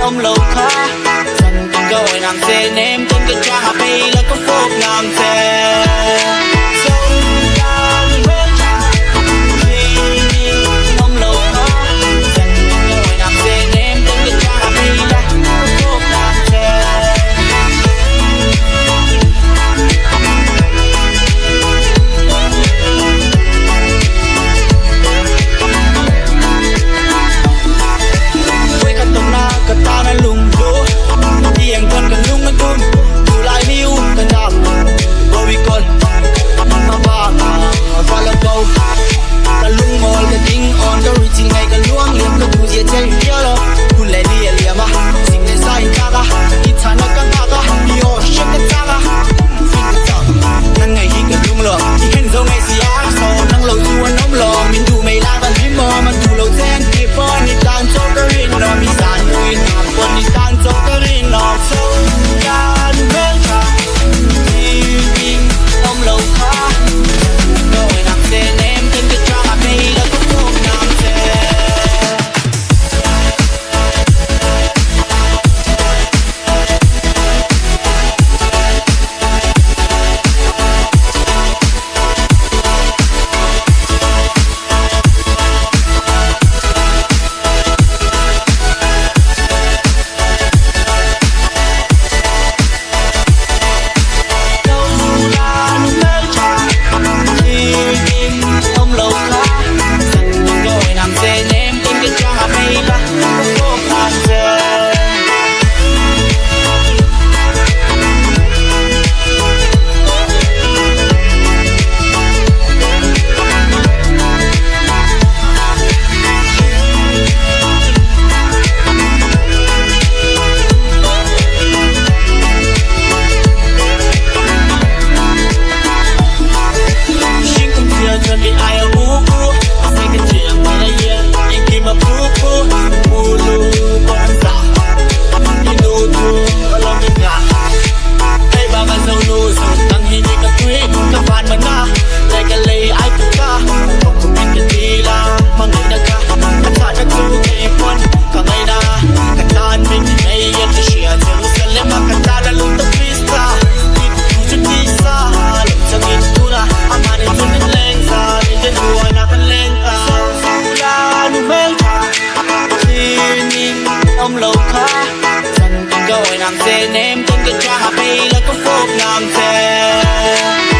ông lâu khó dần từng cơ hội nàng xe ném từng cái cha hà bì là có phúc nàng xe sông ta luôn bên ông lâu khó dần từng cơ hội nàng xe ném từng cái cha hà bì là có phúc nàng xe quay cả tông na cả ta na lùng lúa đi anh con cần lung anh cun dù lại đi u cần đạp bầu bị con mà ba và là câu cả lung mồi cả ding on cả reaching ngày cả luang liam cả tu diệt chơi kia lo kun lại đi liam à sinh để sai cả cả ít thà nó căng cả đi ô shit cái cha cả năng ngày hi cả lung lo đi hen dâu ngày gì á sau năng lâu du anh nóng lo mình tu mày la bằng phim mò mình tu lâu zen kịp on đi tan cho cái rin lo mi san nuôi nạp con đi tan cho cái rin lo sâu gan bên đi ông lâu khó rồi nằm xe ném trên cái cha hà bì là có phúc nằm xe ông lâu khó dần từng cơ hội nằm xe ném trên cái cha hà bì là có phúc nằm xe chuẩn bị ai ở bú bú say cái chuyện này là yên anh kim mà bú bú bú lu con giả đi nu tu ở lòng mình ngả đây ba mà dâu nu rồi tăng hi như các quý các bạn mà na lại cái lấy ai cũng ca không có biết cái gì là mà người đã ca các cha đã tu cái con cả ngày na các tan mình thì nay yên để share Jerusalem mà các ta đã luôn tập vista đi tu chút đi xa lòng chẳng yên tu na ama để tu nên lên ra trên đùa na cần lên ta là nụ mê ông lâu khó dần từng cơ hội nàng xe ném từng cái cha hà bì là có phúc nàng xe